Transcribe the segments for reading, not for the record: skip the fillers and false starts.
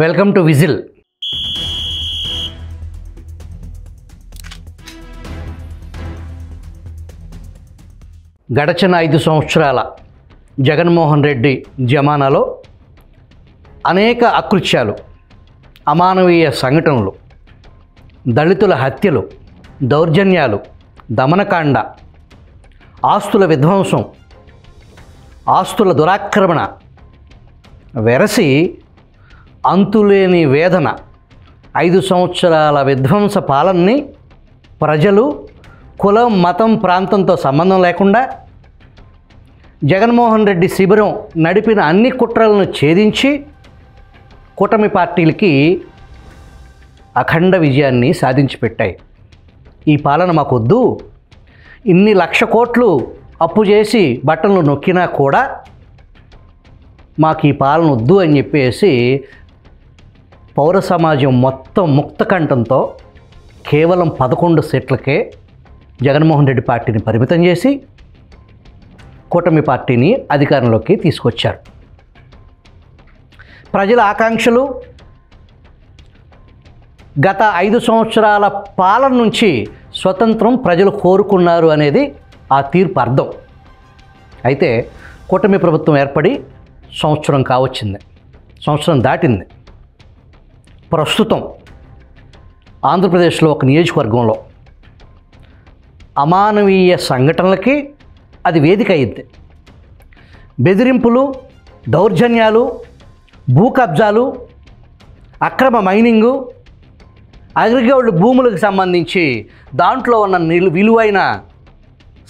Welcome to whistle. గడచిన 5 సంవత్సరాల జగన్మోహన్ రెడ్డి జమానాలో అనేక అకృత్యాలు, అమానవీయ సంఘటనలు, దళితుల హత్యలు, దౌర్జన్యాలు, దమనకాండ, ఆస్తుల విధ్వంసం, ఆస్తుల దురాక్రమణ వెరసి అంతులేని వేదన, 5 సంవత్సరాల విధ్వంస పాలనని ప్రజలు కులం, మతం, ప్రాంతంతో సంబంధం లేకుండా జగన్మోహన్ రెడ్డి శిబిరం నడిపిన అన్ని కుట్రలను ఛేదించి కూటమి పార్టీలకి అఖండ విజయాన్ని సాధించి పెట్టాయి. ఈ పాలన మాకొద్దు, ఇన్ని 1,00,000 కోట్లు అప్పు చేసి బట్టలు నొక్కినా కూడా మాకు ఈ పాలన వద్దు అని చెప్పేసి పౌర సమాజం మొత్తం ముక్తకంఠంతో కేవలం 11 సీట్లకే జగన్మోహన్ రెడ్డి పార్టీని పరిమితం చేసి కూటమి పార్టీని అధికారంలోకి తీసుకొచ్చారు. ప్రజల ఆకాంక్షలు గత 5 సంవత్సరాల పాలన నుంచి స్వతంత్రం ప్రజలు కోరుకున్నారు అనేది ఆ తీర్పు అర్థం. అయితే కూటమి ప్రభుత్వం ఏర్పడి సంవత్సరం కావచ్చింది, సంవత్సరం దాటింది. ప్రస్తుతం ఆంధ్రప్రదేశ్లో ఒక నియోజకవర్గంలో అమానవీయ సంఘటనలకి అది వేదిక అయింది. బెదిరింపులు, దౌర్జన్యాలు, భూ కబ్జాలు, అక్రమ మైనింగు, అగ్రిగోల్డ్ భూములకు సంబంధించి దాంట్లో ఉన్న విలువైన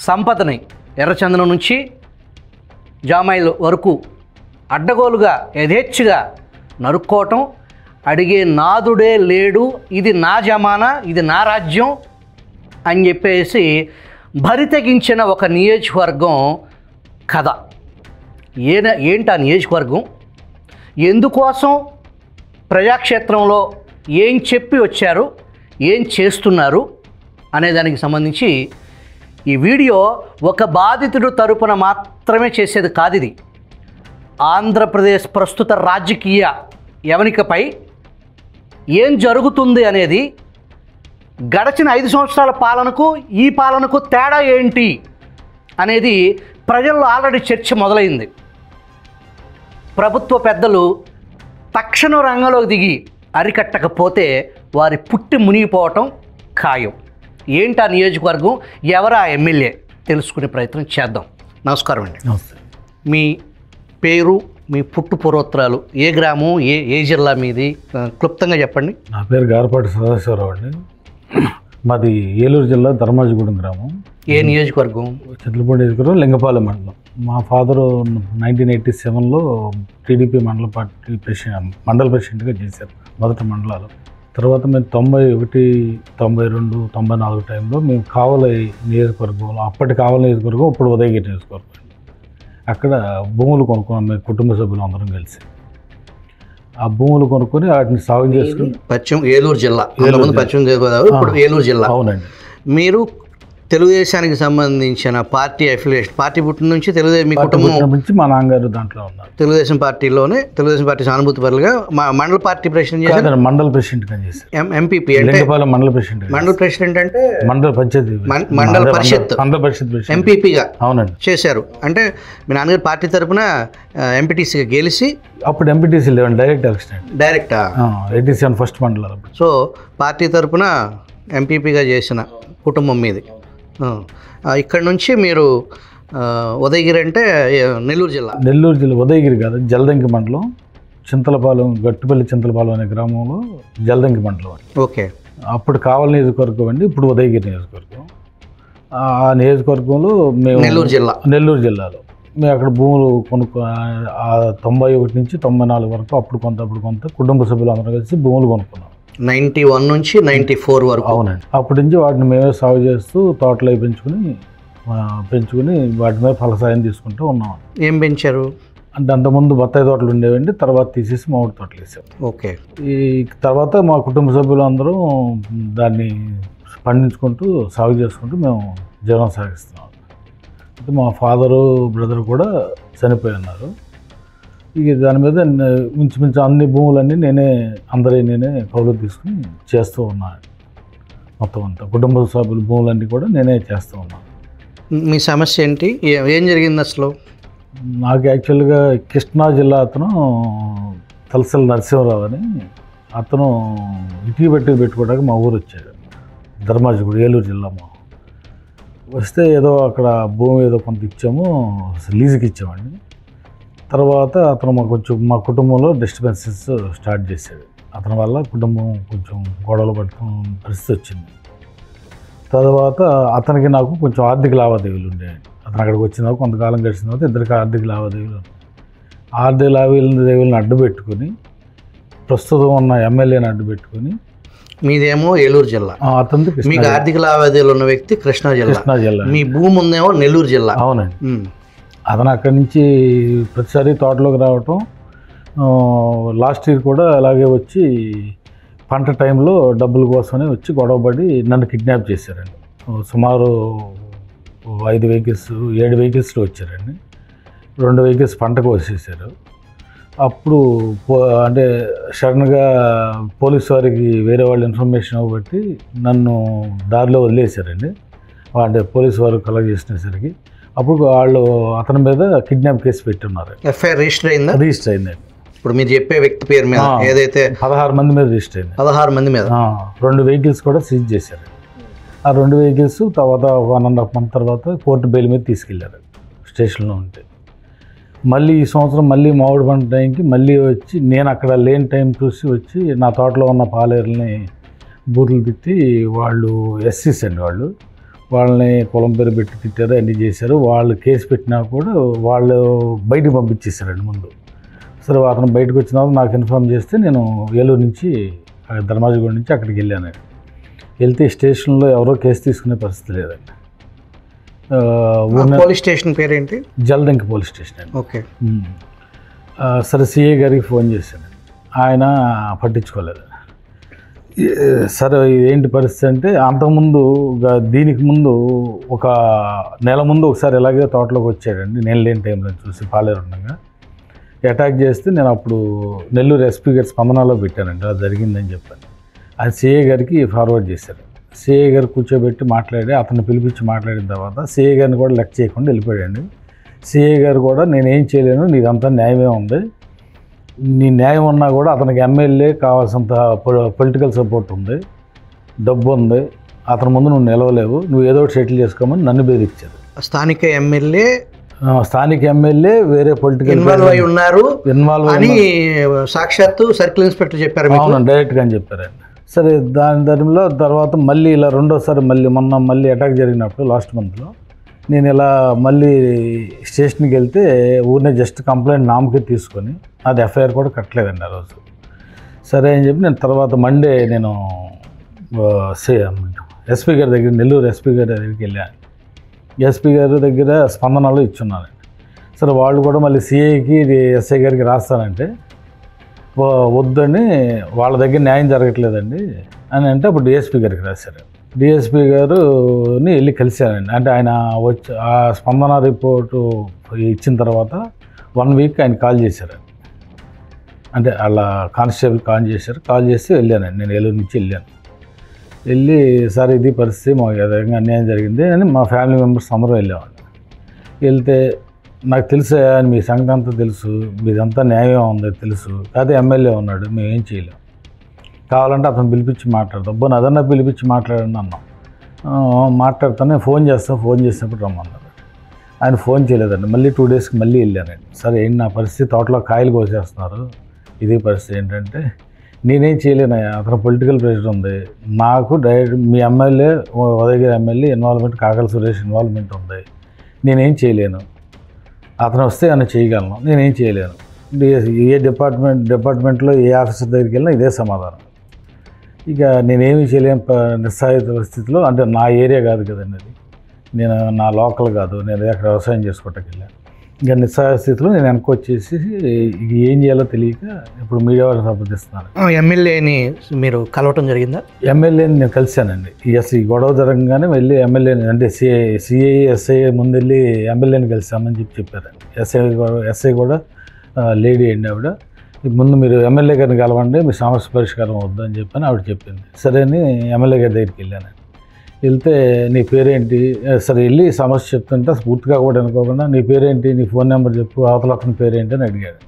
సంపదని ఎర్రచందనం నుంచి జామాయిల్ వరకు అడ్డగోలుగా యథేచ్ఛగా నరుక్కోవటం, అడిగే నాదుడే లేడు, ఇది నా జమానా, ఇది నా రాజ్యం అని చెప్పేసి భరితెగించిన ఒక నియోజకవర్గం కథ. ఏంటి ఆ నియోజకవర్గం, ఎందుకోసం ప్రజాక్షేత్రంలో ఏం చెప్పి వచ్చారు, ఏం చేస్తున్నారు అనే దానికి సంబంధించి ఈ వీడియో ఒక బాధితుడు తరపున మాత్రమే చేసేది కాదు. ఇది ఆంధ్రప్రదేశ్ ప్రస్తుత రాజకీయ యవనికపై ఏం జరుగుతుంది అనేది, గడచిన 5 సంవత్సరాల పాలనకు ఈ పాలనకు తేడా ఏంటి అనేది ప్రజల్లో ఆల్రెడీ చర్చ మొదలైంది. ప్రభుత్వ పెద్దలు తక్షణ రంగంలోకి దిగి అరికట్టకపోతే వారి పుట్టి మునిగిపోవటం ఖాయం. ఏంటి ఆ నియోజకవర్గం, ఎవరా ఎమ్మెల్యే తెలుసుకునే ప్రయత్నం చేద్దాం. నమస్కారం అండి. నమస్తే. మీ పేరు, మీ పుట్టు పూర్వోత్తరాలు, ఏ గ్రామం, ఏ జిల్లా మీది, క్లుప్తంగా చెప్పండి. నా పేరు గారపాటి సదాశివరావు అండి. మాది ఏలూరు జిల్లా ధర్మాజిగూడెం గ్రామం. ఏ నియోజకవర్గం? చిట్లపూడి నియోజకవర్గం, లింగపాలెం మండలం. మా ఫాదరు 1987లో టీడీపీ మండల ప్రెసిడెంట్గా చేశారు మొదటి మండలాలు. తర్వాత మేము 91, 92, 94 టైంలో మేము కావలి నియోజకవర్గంలో, అప్పటి కావలి నియోజకవర్గం, ఇప్పుడు ఉదయగిరి నియోజకవర్గం, అక్కడ భూములు కొనుక్కున్నాం మేము కుటుంబ సభ్యులు అందరం కలిసి. ఆ భూములు కొనుక్కొని వాటిని సాగు చేసుకుని ఏలూరు జిల్లా, పశ్చిమ గోదావరి, ఇప్పుడు ఏలూరు జిల్లా. అవునండి. మీరు తెలుగుదేశానికి సంబంధించిన పార్టీ అఫిలియేషన్, పార్టీ పుట్టిన నుంచి తెలుగుదేశం, మీ కుటుంబం నుంచి మా నాన్నగారు దాంట్లో ఉన్నారు. తెలుగుదేశం పార్టీలోనే, తెలుగుదేశం పార్టీ సానుభూతి పరులుగా మండల పార్టీ ప్రెసిడెంట్ చేశారు. మండల ప్రెసిడెంట్గా చేశారు. ఎంపీపీ అంటే మండల ప్రెసిడెంట్. మండల ప్రెసిడెంట్ అంటే మండల పంచాయతీ, మండల పరిషత్, ఎంపీపీగా అవునండి చేశారు. అంటే మీ నాన్నగారు పార్టీ తరఫున ఎంపీటీసీగా గెలిచి, అప్పుడు ఎంపీటీసీ లేవండి, డైరెక్ట్ ఎలక్షన్. డైరెక్టా? 87 ఫస్ట్ మండలం. సో పార్టీ తరఫున ఎంపీపీగా చేసిన కుటుంబం మీది. ఇక్కడ నుంచి మీరు ఉదయగిరి అంటే నెల్లూరు జిల్లా. ఉదయగిరి కాదు, జలదంకి మండలం, చింతలపాలెం, గట్టుపల్లి చింతలపాలెం అనే గ్రామంలో జలదంకి మండలం. ఓకే. అప్పుడు కావలి నియోజకవర్గం అండి, ఇప్పుడు ఉదయగిరి నియోజకవర్గం. ఆ నియోజకవర్గంలో మేము నెల్లూరు జిల్లాలో మేము అక్కడ భూములు కొనుక్కో 91 నుంచి 94 వరకు అప్పుడు కొంత కుటుంబ సభ్యులు అందరూ కలిసి భూములు కొనుక్కున్నాం. 91 నుంచి 94 వరకు. అవునండి. అప్పటి నుంచి వాటిని మేమే సాగు చేస్తూ తోటలు పెంచుకుని వాటి మీద ఫలసాయం తీసుకుంటూ ఉన్నాం. ఏం పెంచారు అంటే అంతకుముందు బత్తాయి తోటలు ఉండేవండి, తర్వాత తీసేసి మామిడి తోటలు వేసాం. ఓకే. ఈ తర్వాత మా కుటుంబ సభ్యులు అందరూ దాన్ని పండించుకుంటూ సాగు చేసుకుంటూ మేము జీవనం సాగిస్తున్నాం. అయితే మా ఫాదరు బ్రదర్ కూడా చనిపోయి ఉన్నారు. ఇక దాని మీద మించుమించు అన్ని భూములన్నీ నేనే కౌలు తీసుకుని చేస్తూ ఉన్నాను. మొత్తం అంతా కుటుంబ సభ్యుల భూములన్నీ కూడా నేనే చేస్తూ ఉన్నాను. మీ సమస్య ఏంటి? ఏం జరిగింది అసలు? నాకు యాక్చువల్గా కృష్ణా జిల్లా అతను తలసల నరసింహరావు అని అతను ఇటుక పెట్టుకోవడానికి మా ఊరు వచ్చాడు. ధర్మాజిగూడ, ఏలూరు జిల్లా. వస్తే ఏదో అక్కడ భూమి ఏదో కొంత ఇచ్చాము, లీజుకి ఇచ్చామండి. తర్వాత అతను మా కుటుంబంలో డిస్టర్బెన్సెస్ స్టార్ట్ చేశాడు. అతని వల్ల కుటుంబం కొంచెం గొడవలు పడుతున్న పరిస్థితి వచ్చింది. తర్వాత అతనికి నాకు కొంచెం ఆర్థిక లావాదేవీలు ఉండేవి. అతను అక్కడికి వచ్చిన కొంతకాలం గడిచిన తర్వాత ఇద్దరికి ఆర్థిక లావాదేవీలను అడ్డుపెట్టుకుని, ప్రస్తుతం ఉన్న ఎమ్మెల్యేని అడ్డుపెట్టుకుని. మీదేమో ఏలూరు జిల్లా, అతనిది మీకు ఆర్థిక లావాదేవీలు ఉన్న వ్యక్తి కృష్ణా జిల్లా. మీ భూమి ఉందేమో నెల్లూరు జిల్లా. అవునండి. అతను అక్కడి నుంచి ప్రతిసారి తోటలోకి రావటం, లాస్ట్ ఇయర్ కూడా అలాగే వచ్చి పంట టైంలో డబ్బుల కోసమని వచ్చి గొడవపడి నన్ను కిడ్నాప్ చేశారండి. సుమారు 7 వెహికల్స్లో వచ్చారండి. 2 వెహికల్స్ పంటకు వచ్చేసారు. అప్పుడు అంటే సడన్గా పోలీసు వారికి వేరే వాళ్ళు ఇన్ఫర్మేషన్ ఇవ్వబట్టి నన్ను దారిలో వదిలేశారండి. అంటే పోలీసు వారు కలెక్ట్ చేసినసరికి అప్పుడు వాళ్ళు అతని మీద కిడ్నాప్ కేసు పెట్టున్నారు. ఎఫ్ఐఆర్ రిజిస్టర్ అయిందా? రిజిస్టర్ అయిందండి. ఇప్పుడు మీరు చెప్పే వ్యక్తి పేరు మీద ఏదైతే 16 మంది మీద రిజిస్టర్ అయింది. 16 మంది మీద 2 వెహికల్స్ కూడా సీజ్ చేశారు. ఆ 2 వెహికల్స్ తర్వాత 1.5 month తర్వాత కోర్టు బెయిల్ మీద తీసుకెళ్లారు స్టేషన్లో ఉంటే. మళ్ళీ ఈ సంవత్సరం మళ్ళీ మామిడి పంట టైంకి మళ్ళీ వచ్చి నేను అక్కడ లేని టైం చూసి వచ్చి నా తోటలో ఉన్న పాలేరుని బూతులు తిట్టి, వాళ్ళు ఎస్సీస్ అండి, వాళ్ళని కులం పేరు పెట్టి తిట్టారు, అన్నీ చేశారు. వాళ్ళు కేసు పెట్టినా కూడా వాళ్ళు బయటకు పంపించేశారండి ముందు. సరే అతను బయటకు వచ్చిన తర్వాత నాకు ఇన్ఫార్మ్ చేస్తే నేను ఏలూరు నుంచి ధర్మాజిగూడ నుంచి అక్కడికి వెళ్ళాను. వెళ్తే స్టేషన్లో ఎవరో కేసు తీసుకునే పరిస్థితి లేదండి. పోలీస్ స్టేషన్ పేరేంటి? జలదంకి పోలీస్ స్టేషన్ అండి. ఓకే. సరే సిఐ గారికి ఫోన్ చేశాను, ఆయన పట్టించుకోలేదు. సరే ఏంటి పరిస్థితి అంటే, అంతకుముందు దీనికి ముందు ఒక నెల ముందు ఒకసారి ఇలాగే తోటలోకి వచ్చాడండి. నేను లేని టైంలో చూసి పాలేరు ఉండగా అటాక్ చేస్తే నేను అప్పుడు నెల్లూరు ఎస్పీ గారి స్పందనలో పెట్టానండి. అది జరిగిందని చెప్పాను. అది సిఐ గారికి ఫార్వర్డ్ చేశారు. సిఐ గారు కూర్చోబెట్టి మాట్లాడి అతన్ని పిలిపించి మాట్లాడిన తర్వాత సిఐ గారిని కూడా లెక్క చేయకుండా వెళ్ళిపోయాడండి. సిఐ గారు కూడా నేనేం చేయలేను, నీదంతా న్యాయమే ఉంది, నీ న్యాయం ఉన్నా కూడా అతనికి ఎమ్మెల్యే కావాల్సినంత పొలిటికల్ సపోర్ట్ ఉంది, డబ్బు ఉంది, అతని ముందు నువ్వు నిలవలేవు, నువ్వు ఏదో ఒకటి సెటిల్ చేసుకోమని నన్ను బెదిరించారు. స్థానిక ఎమ్మెల్యే వేరే పొలిటికల్ ఇన్వాల్వ్ అని సాక్షాత్తు సర్కిల్ ఇన్స్పెక్టర్ చెప్పారు. అవును, డైరెక్ట్గా అని చెప్పారండి. సరే దానిలో తర్వాత మళ్ళీ ఇలా రెండోసారి మళ్ళీ అటాక్ జరిగినప్పుడు లాస్ట్ మంత్లో నేను ఇలా మళ్ళీ స్టేషన్కి వెళ్తే ఊరినే జస్ట్ కంప్లైంట్ నామకే తీసుకొని అది ఎఫ్ఐఆర్ కూడా కట్టలేదండి ఆ రోజు. సరే అని చెప్పి నేను తర్వాత మండే నేను ఎస్పీ గారి దగ్గర, నెల్లూరు ఎస్పీ గారి దగ్గరికి వెళ్ళాను. ఎస్పీ గారి దగ్గర స్పందనలో ఇచ్చున్నానండి. సరే వాళ్ళు కూడా మళ్ళీ సిఐకి ఎస్ఐ గారికి రాస్తానంటే వద్దని, వాళ్ళ దగ్గర న్యాయం జరగట్లేదండి అని అంటే అప్పుడు డిఎస్పీ గారికి రాశారు. డిఎస్పీ గారుని వెళ్ళి కలిశానండి. అంటే ఆయన వచ్చి ఆ స్పందన రిపోర్టు ఇచ్చిన తర్వాత 1 week ఆయన కాల్ చేశారు. అంటే వాళ్ళ కానిస్టేబుల్ కాల్ చేసి వెళ్ళానండి. నేను ఏలూరు నుంచి వెళ్ళి సార్ ఇది పరిస్థితి, మాకు విధంగా అన్యాయం జరిగింది అని మా ఫ్యామిలీ మెంబర్స్ అందరూ వెళ్ళేవాళ్ళు. వెళ్తే నాకు తెలుసు, మీ సంగతి అంతా తెలుసు, మీదంతా న్యాయం ఉంది తెలుసు, అదే ఎమ్మెల్యే ఉన్నాడు, మేమేం చేయలేం, కావాలంటే అతను పిలిపించి మాట్లాడతాం. అబ్బో అదన్నా పిలిపించి మాట్లాడండి అన్నాం. మాట్లాడుతానే ఫోన్ చేసినప్పుడు రమ్మన్నారు. ఆయన ఫోన్ చేయలేదండి. మళ్ళీ 2 daysకి మళ్ళీ వెళ్ళానండి. సరే ఏంటి నా పరిస్థితి, తోటలో కాయలు కోసేస్తున్నారు, ఇదే పరిస్థితి ఏంటంటే నేనేం చేయలేను, అతను పొలిటికల్ ప్రెషర్ ఉంది, నాకు డైరెక్ట్ మీ MLA Udayagiri MLA involvement, Kakala Suresh involvement ఉంది, నేనేం చేయలేను, అతను వస్తే ఆయన చేయగలను, నేనేం చేయలేను. ఏ డిపార్ట్మెంట్లో ఏ ఆఫీసర్ దగ్గరికి వెళ్ళినా ఇదే సమాధానం. ఇక నేనేమి చేయలేని నిస్సహాయ పరిస్థితిలో, అంటే నా ఏరియా కాదు కదండి అది, నేను నా లోకల్ కాదు, నేను అక్కడ వ్యవసాయం చేసుకోవటానికి వెళ్ళాను. ఇంకా నిస్సహాయ స్థితిలో నేను వెనక్కి వచ్చేసి ఇక ఏం చేయాలో తెలియక ఇప్పుడు మీడియా వారికి సంప్రదిస్తున్నాను. ఎమ్మెల్యేని మీరు కలవటం జరిగిందా? ఎమ్మెల్యేని నేను కలిశానండి. ఈ గొడవ జరగగానే వెళ్ళి ఎమ్మెల్యేని, అంటే సిఐ ఎస్ఐ ముందు వెళ్ళి ఎమ్మెల్యేని కలిసామని చెప్పారండి. ఎస్ఐ కూడా లేడీ అండి ఆవిడ. ముందు మీరు ఎమ్మెల్యే గారిని కలవండి, మీ సమస్య పరిష్కారం వద్దని చెప్పని ఆవిడ చెప్పింది. సరే అని ఎమ్మెల్యే గారి దగ్గరికి వెళ్ళాను. వెళ్తే నీ పేరేంటి, సరే వెళ్ళి సమస్య చెప్తుంటే పూర్తిగా కూడా అనుకోకుండా నీ పేరేంటి, నీ ఫోన్ నెంబర్ చెప్పు, అవతల అతని పేరేంటి అని అడిగాడు.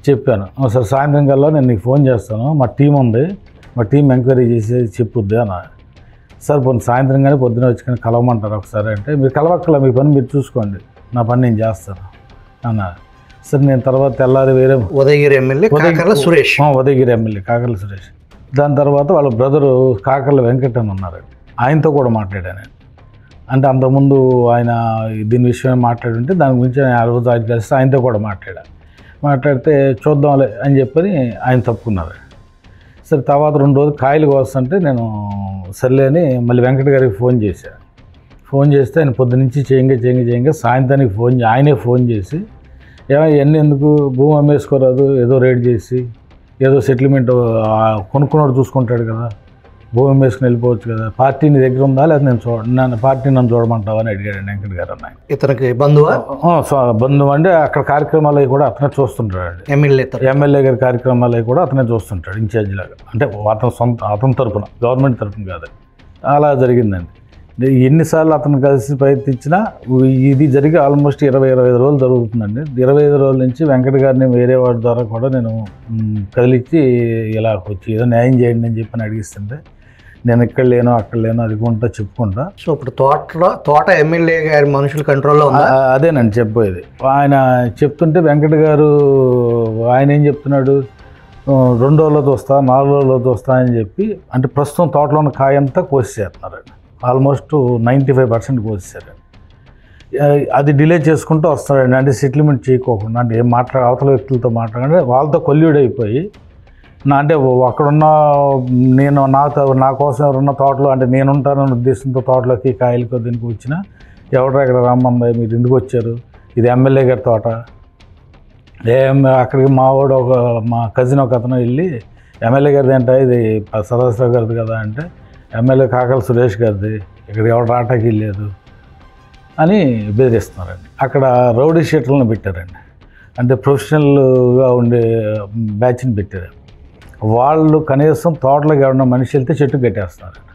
చెప్పాను. సరే సాయంత్రం కల్లా నేను నీకు ఫోన్ చేస్తాను, మా టీం ఉంది, మా టీం ఎంక్వైరీ చేసి చెప్పుద్ది అన్న. సార్ పొద్దున సాయంత్రం కానీ పొద్దున వచ్చి కానీ కలవమంటారు ఒకసారి అంటే, మీరు కలవక్కల, మీ పని మీరు చూసుకోండి, నా పని నేను చేస్తాను అన్నారు. సరే నేను తర్వాత తెల్లారి వేరే ఉదయగిరి ఎమ్మెల్యే కాకర్ల సురేష్, ఉదయగిరి ఎమ్మెల్యే కాకర్ల సురేష్. దాని తర్వాత వాళ్ళ బ్రదరు కాకర్ల వెంకట్ అని ఉన్నారు, ఆయనతో కూడా మాట్లాడాను. అంటే అంతకుముందు ఆయన దీని విషయమే మాట్లాడుంటే దాని గురించి ఆ రోజు ఆయన కలిసి ఆయనతో కూడా మాట్లాడితే చూద్దాంలే అని చెప్పని ఆయన తప్పుకున్నారు. సరే తర్వాత 2 రోజులు కాయలు కోస్తుంటే నేను సర్లే అని మళ్ళీ వెంకట గారికి ఫోన్ చేస్తే ఆయన పొద్దునుంచి చేయంగా సాయంత్రానికి ఆయనే ఫోన్ చేసి, ఇవన్నీ ఎందుకు, భూమి అమ్మేసుకోరాదు, ఏదో రేట్ చేసి ఏదో సెటిల్మెంట్ కొనుక్కున్నాడు చూసుకుంటాడు కదా, భూమి అమ్మేసుకుని వెళ్ళిపోవచ్చు కదా, పార్టీ నీ దగ్గర ఉందా లేదా నన్ను చూడమంటావా అని అడిగాడు వెంకట గారు. అన్న ఇతనికి బంధువా? బంధువు అంటే అక్కడ కార్యక్రమాలు కూడా అతనే చూస్తుంటాడు, ఎమ్మెల్యే గారి కార్యక్రమాలు కూడా అతనే చూస్తుంటాడు ఇన్ఛార్జ్ లాగా. అంటే అతని తరపున, గవర్నమెంట్ తరపున కాదు. అలా జరిగిందండి. ఎన్నిసార్లు అతను కలిసి ప్రయత్నించినా ఇది జరిగి ఆల్మోస్ట్ 20-25 రోజులు జరుగుతుందండి. 25 రోజుల నుంచి వెంకట గారిని వేరే వాడి ద్వారా కూడా నేను కదిలిచ్చి ఇలా వచ్చి ఏదో న్యాయం చేయండి అని చెప్పని అడిగిస్తుంటే, నేను ఇక్కడ లేను అక్కడ లేను అది కొంటా చెప్పుకుంటా. సో ఇప్పుడు తోట ఎమ్మెల్యే గారి మనుషుల కంట్రోల్లో అదేనండి చెప్పబోయేది. ఆయన చెప్తుంటే వెంకట గారు ఆయన ఏం చెప్తున్నాడు, 2 రోజులతో వస్తా, 4 రోజులతో వస్తా అని చెప్పి, అంటే ప్రస్తుతం తోటలో ఉన్న కాయంతా కోసేస్తున్నారండి. ఆల్మోస్ట్ 95% కోసేసారు. అది డిలే చేసుకుంటూ వస్తాడండి. అంటే సెటిల్మెంట్ చేయకోకుండా, అంటే ఏం అవతల వ్యక్తులతో మాట్లాడంటే వాళ్ళతో కొల్యూడ్ అయిపోయి, అంటే అక్కడున్న నేను నా కోసం ఎవరున్న తోటలో, అంటే నేనుంటానన్న ఉద్దేశంతో తోటలోకి కాయలకో దీనికి వచ్చిన, ఎవరు ఇక్కడ రమ్మంది, మీరు ఎందుకు వచ్చారు, ఇది ఎమ్మెల్యే గారి తోట, అక్కడికి మా కజిన్ ఒక అతను వెళ్ళి, ఎమ్మెల్యే గారిది ఏంటో ఇది సదాశివరావు గారిది కదా అంటే, ఎమ్మెల్యే కాకర్ల సురేష్ గారిది, ఇక్కడ ఎవరు రాటాకి వెళ్ళలేదు అని బెదిరిస్తున్నారండి. అక్కడ రౌడీ షీటర్లను పెట్టారండి, అంటే ప్రొఫెషనల్గా ఉండే బ్యాచ్ని పెట్టారు. వాళ్ళు కనీసం తోటలోకి ఎవరన్నా మనిషి వెళ్తే చెట్టు కట్టేస్తున్నారండి.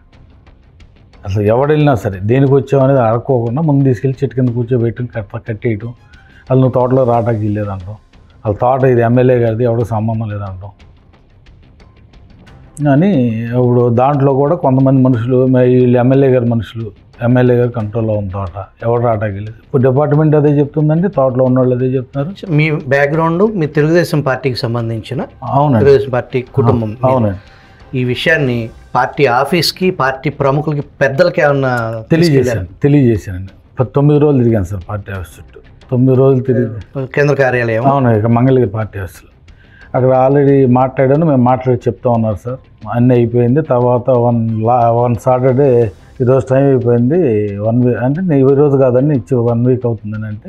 అసలు ఎవడెళ్ళినా సరే దేనికి వచ్చామనేది అడక్కోకుండా ముందు తీసుకెళ్ళి చెట్టు కింద కూర్చోబెట్టి కట్టేయటం. వాళ్ళు నువ్వు తోటలో రాటాకి వెళ్ళేదంటాం, వాళ్ళ తోట ఇది ఎమ్మెల్యే గారిది, ఎవరికి సంబంధం లేదంటాం అని. ఇప్పుడు దాంట్లో కూడా కొంతమంది మనుషులు, వీళ్ళు ఎమ్మెల్యే గారి మనుషులు, ఎమ్మెల్యే గారి కంట్రోల్లో ఉన్న తోట, ఎవరు రాటాకి వెళ్ళేది. ఇప్పుడు డిపార్ట్మెంట్ అదే చెప్తుందండి, తోటలో ఉన్న వాళ్ళు అదే చెప్తున్నారు. మీ బ్యాక్గ్రౌండ్ మీ తెలుగుదేశం పార్టీకి సంబంధించిన, అవునండి, తెలుగుదేశం పార్టీ కుటుంబం. అవునండి. ఈ విషయాన్ని పార్టీ ఆఫీస్కి, పార్టీ ప్రముఖులకి, పెద్దలకి ఏమన్నా తెలియజేశానండి. 9 రోజులు తిరిగాను సార్ పార్టీ ఆఫీస్ చుట్టూ. 9 రోజులు తిరిగి కేంద్ర కార్యాలయం, అవును, ఇక మంగళగిరి పార్టీ ఆఫీస్లో అక్కడ ఆల్రెడీ మాట్లాడాను. మేము మాట్లాడి చెప్తా ఉన్నారు సార్, అన్నీ అయిపోయింది. తర్వాత వన్ సాటర్డే ఈరోజు టైం అయిపోయింది, 1 వీక్ అంటే ఈ రోజు కాదండి, 1 వీక్ అవుతుందని అంటే,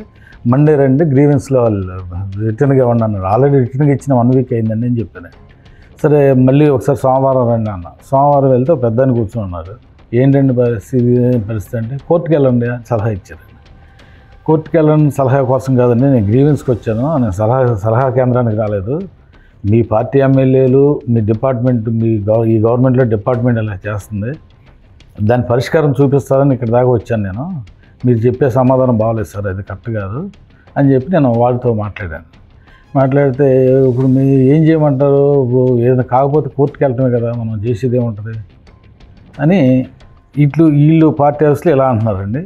మండే రండి గ్రీవెన్స్లో వాళ్ళు రిటర్న్గా ఇవ్వండి అన్నారు. ఆల్రెడీ రిటర్న్గా ఇచ్చిన 1 వీక్ అయిందండి అని చెప్పాను. సరే మళ్ళీ ఒకసారి సోమవారం రండి అన్న. సోమవారం వెళ్తే పెద్దని కూర్చొని ఉన్నారు. ఏంటండి పరిస్థితి అంటే, కోర్టుకు వెళ్ళండి అని సలహా ఇచ్చారు. కోర్టుకు వెళ్ళండి సలహా కోసం కాదండి, నేను గ్రీవెన్స్కి వచ్చాను, నేను సలహా కేంద్రానికి రాలేదు. మీ పార్టీ ఎమ్మెల్యేలు, మీ డిపార్ట్మెంట్, ఈ గవర్నమెంట్లో డిపార్ట్మెంట్ ఇలా చేస్తుంది, దాని పరిష్కారం చూపిస్తారని ఇక్కడ దాకా వచ్చాను నేను. మీరు చెప్పే సమాధానం బాగలేదు సార్, అది కరెక్ట్ కాదు అని చెప్పి నేను వాళ్ళతో మాట్లాడితే, ఇప్పుడు మీరు ఏం చేయమంటారు, ఏదైనా కాకపోతే కోర్టుకు వెళ్ళటమే కదా, మనం చేసేది ఏముంటుంది అని వీళ్ళు పార్టీ హౌస్లో ఇలా అంటున్నారండి.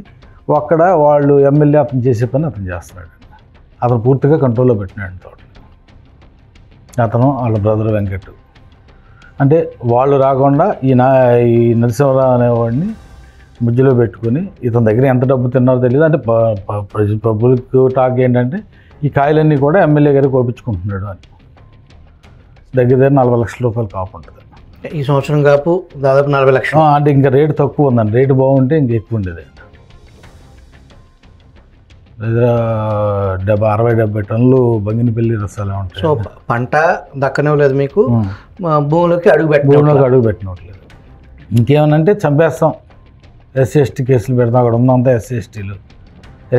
అక్కడ వాళ్ళు ఎమ్మెల్యే అతను చేసే పని అతను చేస్తున్నాడు. అతను పూర్తిగా కంట్రోల్లో పెట్టినాడు తోట. అతను వాళ్ళ బ్రదర్ వెంకట్, అంటే వాళ్ళు రాకుండా ఈ నరసింహరావు అనేవాడిని మధ్యలో పెట్టుకుని, ఇతని దగ్గర ఎంత డబ్బు తిన్నారో తెలియదు. అంటే పబ్లిక్ టాక్ ఏంటంటే, ఈ కాయలన్నీ కూడా ఎమ్మెల్యే గారికి కోపించుకుంటున్నాడు అని. దగ్గర 40 లక్షల రూపాయలు కాపు ఉంటుంది ఈ సంవత్సరం. కాపు దాదాపు 40 లక్షలు. అంటే ఇంకా రేటు తక్కువ ఉందండి, రేటు బాగుంటే ఇంకా ఎక్కువ ఉండేది. దగ్గర 60-70 టన్నులు బంగినపల్లి రసాలు ఉంటాయి. సో పంట దక్కనివ్వలేదు మీకు, భూమిలోకి అడుగు పెట్టినట్లేదు. ఇంకేమనంటే చంపేస్తాం, SC/ST కేసులు పెడతాం, అక్కడ ఉందంతా SC/STలు,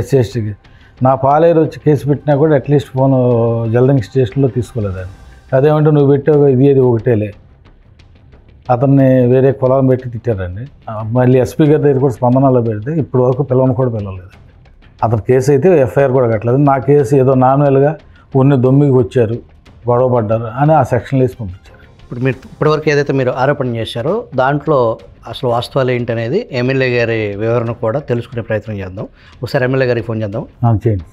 SC/STకి నా పాలేరు వచ్చి కేసు పెట్టినా కూడా అట్లీస్ట్ ఫోన్ జల్దంగి స్టేషన్లో తీసుకోలేదండి. అదేమంటే నువ్వు పెట్టావు ఇది ఒకటేలే, అతన్ని వేరే కులాలను పెట్టి తిట్టారండి. మళ్ళీ ఎస్పీ గారి దగ్గర కూడా స్పందనలో పెడితే ఇప్పటి వరకు పిల్లలను కూడా పిలవలేదు. అతని కేసు అయితే ఎఫ్ఐఆర్ కూడా కట్టలేదు. నా కేసు ఏదో నార్మల్గా కొన్ని దొమ్మికి వచ్చారు, గొడవ పడ్డారు అని ఆ సెక్షన్లో వేసి పంపించారు. ఇప్పుడు మీరు ఇప్పటివరకు ఏదైతే మీరు ఆరోపణ చేశారో దాంట్లో అసలు వాస్తవాలు ఏంటనేది ఎమ్మెల్యే గారి వివరణ కూడా తెలుసుకునే ప్రయత్నం చేద్దాం. ఒకసారి ఎమ్మెల్యే గారికి ఫోన్ చేద్దాం. చేయండి.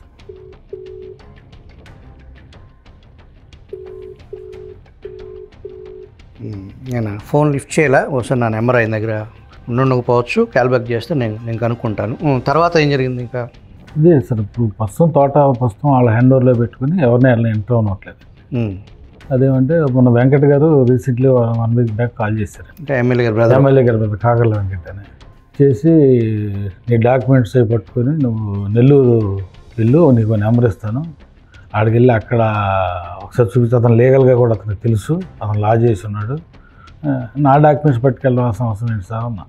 నేను ఫోన్ లిఫ్ట్ చేయాలా, ఒకసారి నా నెంబర్ ఆయన దగ్గర ఉండకపోవచ్చు, కాల్ బ్యాక్ చేస్తే నేను కనుక్కుంటాను. తర్వాత ఏం జరిగింది ఇంకా? ఇదే సార్, ఇప్పుడు ప్రస్తుతం వాళ్ళ హ్యాండ్ ఓవర్లో పెట్టుకుని ఎవరిని వాళ్ళని ఎంటర్ అవ్వట్లేదు. అదేమంటే మన వెంకట్ గారు రీసెంట్లీ 1 వీక్ బ్యాక్ కాల్ చేశారు. అంటే ఎమ్మెల్యే గారు బ్రదర్ కాకర్ల వెంకట్ అని చేసి, నీ డాక్యుమెంట్స్ అవి పట్టుకొని నువ్వు నెల్లూరు వెళ్ళు, నీకు నెంబర్ ఇస్తాను, ఆడికి వెళ్ళి అక్కడ ఒకసారి చూపించి, అతను లీగల్గా కూడా అతనికి తెలుసు, అతను లా చేసి ఉన్నాడు, నా డాక్యుమెంట్స్ పట్టుకెళ్ళవలసిన అవసరం ఏంటి సార్ అన్న.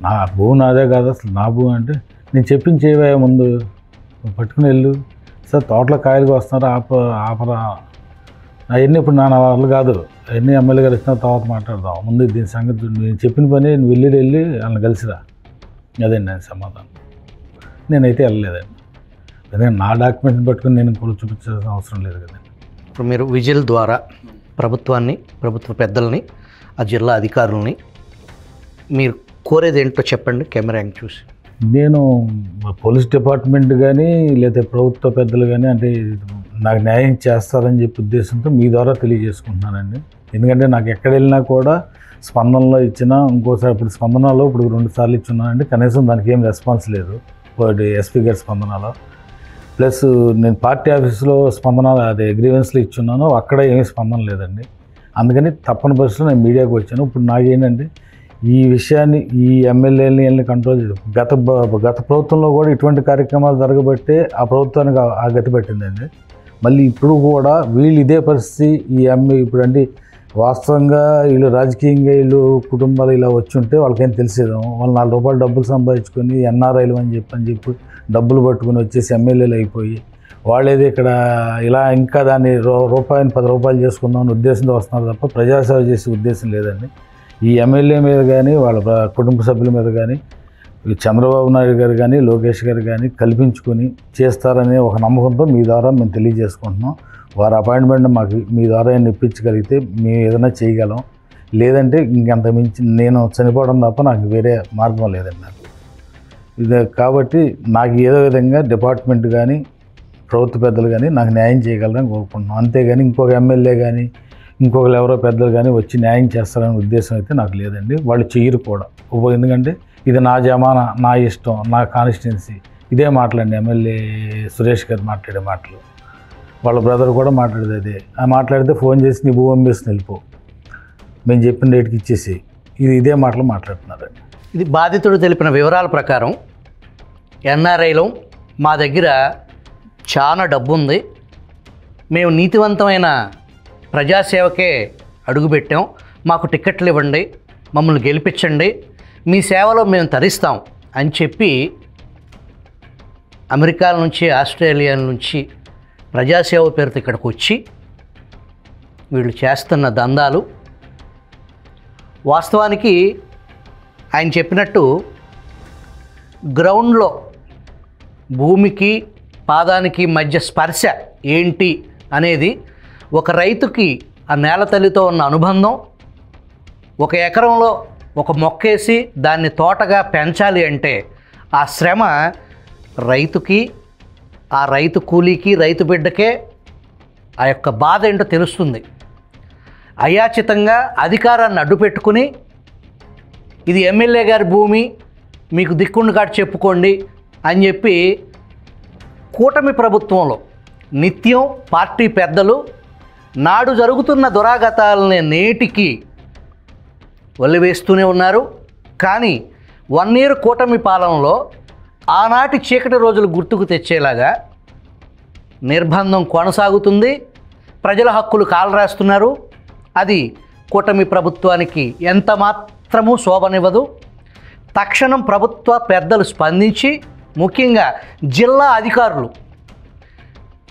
నా భూమి నాదే కాదు అసలు, నా భూమి అంటే నేను చెప్పించేవే ముందు పట్టుకుని వెళ్ళు. సార్ తోటలో కాయలుగా వస్తున్నారు, ఆపరా అవన్నీ ఇప్పుడు నా వాళ్ళు కాదు, అవన్నీ ఎమ్మెల్యే గారు ఇస్తున్న తర్వాత మాట్లాడదాం, ముందు దీని సంగతి నేను చెప్పిన పని నువ్వు వెళ్ళి వాళ్ళని కలిసిరా. అదండి నేను సమాధానం. నేనైతే వెళ్ళలేదండి, ఎందుకంటే నా డాక్యుమెంట్ని పట్టుకుని నేను కూడా చూపించాల్సిన అవసరం లేదు కదండి. ఇప్పుడు మీరు విజిల్ ద్వారా ప్రభుత్వాన్ని, ప్రభుత్వ పెద్దల్ని, ఆ జిల్లా అధికారులని మీరు కోరేది ఏంటో చెప్పండి కెమెరా యాంగ్ చూసి. నేను పోలీస్ డిపార్ట్మెంట్ కానీ లేదా ప్రభుత్వ పెద్దలు కానీ అంటే నాకు న్యాయం చేస్తారని చెప్పి ఉద్దేశంతో మీ ద్వారా తెలియజేసుకుంటున్నానండి. ఎందుకంటే నాకు ఎక్కడ వెళ్ళినా కూడా స్పందనలో ఇచ్చినా, ఇంకోసారి ఇప్పుడు స్పందనలో ఇప్పుడు 2 సార్లు ఇచ్చున్నానండి, కనీసం దానికి ఏం రెస్పాన్స్ లేదు ఎస్పీ గారి స్పందనలో. ప్లస్ నేను పార్టీ ఆఫీస్లో స్పందనలో అదే గ్రీవెన్స్లో ఇచ్చున్నాను, అక్కడ ఏమీ స్పందన లేదండి. అందుకని తప్పని పరిస్థితిలో నేను మీడియాకి వచ్చాను. ఇప్పుడు నాకేంటంటే ఈ విషయాన్ని ఈ ఎమ్మెల్యేలని కంట్రోల్ చేయడం, గత ప్రభుత్వంలో కూడా ఇటువంటి కార్యక్రమాలు జరగబట్టే ఆ ప్రభుత్వానికి ఆ గతి పట్టిందండి. మళ్ళీ ఇప్పుడు కూడా వీళ్ళు ఇదే పరిస్థితి ఇప్పుడు అంటే వాస్తవంగా వీళ్ళు రాజకీయంగా వీళ్ళు కుటుంబాలు ఇలా వచ్చి ఉంటే వాళ్ళకేం తెలిసేదాం, వాళ్ళు 4 రూపాయలు డబ్బులు సంపాదించుకొని ఎన్ఆర్ఐలు అని చెప్పి డబ్బులు పట్టుకుని వచ్చేసి ఎమ్మెల్యేలు అయిపోయి వాళ్ళేది ఇక్కడ ఇలా ఇంకా దాన్ని రూపాయిని 10 రూపాయలు చేసుకుందాం అనే ఉద్దేశంతో వస్తున్నారు తప్ప ప్రజాసేవ చేసే ఉద్దేశం లేదండి. ఈ ఎమ్మెల్యే మీద కానీ వాళ్ళ కుటుంబ సభ్యుల మీద కానీ చంద్రబాబు నాయుడు గారు కానీ లోకేష్ గారు కానీ కల్పించుకొని చేస్తారనే ఒక నమ్మకంతో మీ ద్వారా మేము తెలియజేసుకుంటున్నాం. వారి అపాయింట్మెంట్ మాకు మీ ద్వారా ఇప్పించగలిగితే మేము ఏదైనా చేయగలం, లేదంటే ఇంకంత మించి నేను చనిపోవడం తప్ప నాకు వేరే మార్గం లేదండి నాకు. ఇది కాబట్టి నాకు ఏదో విధంగా డిపార్ట్మెంట్ కానీ ప్రభుత్వ పెద్దలు కానీ నాకు న్యాయం చేయగలరని కోరుకుంటున్నాం. అంతేగాని ఇంకొక ఎమ్మెల్యే కానీ ఇంకొకరు ఎవరో పెద్దలు కానీ వచ్చి న్యాయం చేస్తారనే ఉద్దేశం అయితే నాకు లేదండి. వాళ్ళు చెయ్యరు కూడా. ఎందుకంటే ఇది నా జమానా, నా ఇష్టం, నా కాన్స్టిట్యున్సీ, ఇదే మాటలండి ఎమ్మెల్యే సురేష్ గారు మాట్లాడే మాటలు. వాళ్ళ బ్రదర్ కూడా మాట్లాడేది అదే. ఆ మాట్లాడితే ఫోన్ చేసి నీ భూమి అమ్మేసి వెళ్ళిపో, మేము చెప్పిన రేటుకి ఇచ్చేసి, ఇదే మాటలు మాట్లాడుతున్నారండి. ఇది బాధితుడు తెలిపిన వివరాల ప్రకారం ఎన్ఆర్ఐలో మా దగ్గర చాలా డబ్బు ఉంది, మేము నీతివంతమైన ప్రజాసేవకే అడుగుపెట్టాం, మాకు టికెట్లు ఇవ్వండి, మమ్మల్ని గెలిపించండి, మీ సేవలో మేము తరిస్తాం అని చెప్పి అమెరికా నుంచి ఆస్ట్రేలియా నుంచి ప్రజాసేవ పేరుతో ఇక్కడికి వచ్చి వీళ్ళు చేస్తున్న దందాలు వాస్తవానికి ఆయన చెప్పినట్టు గ్రౌండ్లో భూమికి పాదానికి మధ్య స్పర్శ ఏంటి అనేది ఒక రైతుకి ఆ నేల తల్లితో ఉన్న అనుబంధం, ఒక ఎకరంలో ఒక మొక్కేసి దాన్ని తోటగా పెంచాలి అంటే ఆ శ్రమ రైతుకి, ఆ రైతు కూలీకి, రైతు బిడ్డకే ఆ యొక్క బాధ ఏంటో తెలుస్తుంది. అయాచితంగా అధికారాన్ని అడ్డుపెట్టుకుని ఇది ఎమ్మెల్యే గారి భూమి, మీకు దిక్కుండు కాటు చెప్పుకోండి అని చెప్పి కూటమి ప్రభుత్వంలో నిత్యం పార్టీ పెద్దలు నాడు జరుగుతున్న దురాగతాలని నేటికి వదిలివేస్తూనే ఉన్నారు. కానీ 1 year కూటమి పాలనలో ఆనాటి చీకటి రోజులు గుర్తుకు తెచ్చేలాగా నిర్బంధం కొనసాగుతుంది, ప్రజల హక్కులు కాలరాస్తున్నారు. అది కూటమి ప్రభుత్వానికి ఎంత మాత్రమూ శోభనివ్వదు. తక్షణం ప్రభుత్వ పెద్దలు స్పందించి, ముఖ్యంగా జిల్లా అధికారులు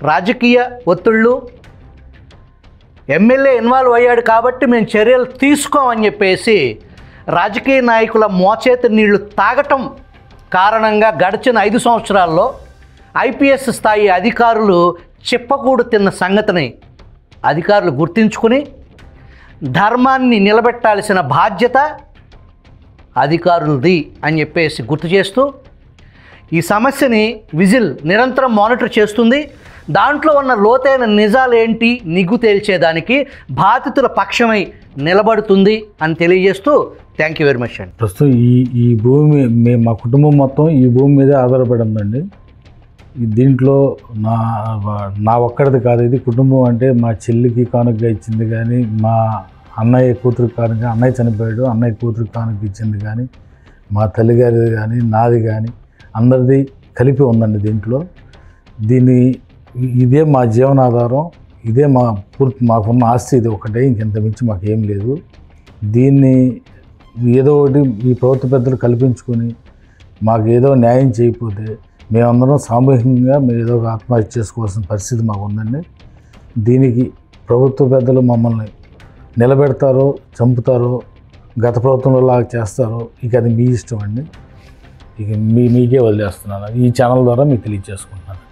రాజకీయ ఒత్తిళ్ళు, ఎమ్మెల్యే ఇన్వాల్వ్ అయ్యాడు కాబట్టి మేము చర్యలు తీసుకోమని చెప్పేసి రాజకీయ నాయకుల మోచేతి నీళ్లు తాగటం కారణంగా గడిచిన 5 సంవత్సరాల్లో ఐపీఎస్ స్థాయి అధికారులు చిప్పకూడు తిన్న సంగతిని అధికారులు గుర్తించుకుని ధర్మాన్ని నిలబెట్టాల్సిన బాధ్యత అధికారులది అని చెప్పేసి గుర్తు చేస్తూ ఈ సమస్యని విజిల్ నిరంతరం మానిటర్ చేస్తుంది. దాంట్లో ఉన్న లోతైన నిజాలేంటి నిగ్గు తేల్చేదానికి బాధితుల పక్షమై నిలబడుతుంది అని తెలియజేస్తూ థ్యాంక్ యూ వెరీ మచ్ అండి. ప్రస్తుతం ఈ భూమి మా కుటుంబం మొత్తం ఈ భూమి మీదే ఆధారపడి ఉందండి. దీంట్లో నా ఒక్కడిది కాదు, ఇది కుటుంబం. అంటే మా చెల్లికి కానుకగా ఇచ్చింది కానీ, మా అన్నయ్య కూతురికి కానుక, అన్నయ్య చనిపోయాడు, అన్నయ్య కూతురికి కానుక ఇచ్చింది కానీ, మా తల్లిగారిది కానీ, నాది కానీ అందరిది కలిపి ఉందండి దీంట్లో. ఇదే మా జీవనాధారం, ఇదే మాకున్న ఆస్తి, ఇది ఒకటే, ఇంకెంత మించి మాకేం లేదు. దీన్ని ఏదో ఒకటి ఈ ప్రభుత్వ పెద్దలు కల్పించుకొని మాకు ఏదో న్యాయం చేయకపోతే మేమందరం సామూహికంగా ఏదో ఒక ఆత్మహత్య చేసుకోవాల్సిన పరిస్థితి మాకు ఉందండి. దీనికి ప్రభుత్వ పెద్దలు మమ్మల్ని నిలబెడతారో చంపుతారో, గత ప్రభుత్వంలో లాగా చేస్తారో ఇక అది మీ ఇష్టం అండి. ఇక మీకే వదిలేస్తున్నాను. ఈ ఛానల్ ద్వారా మీకు తెలియజేసుకుంటున్నాను.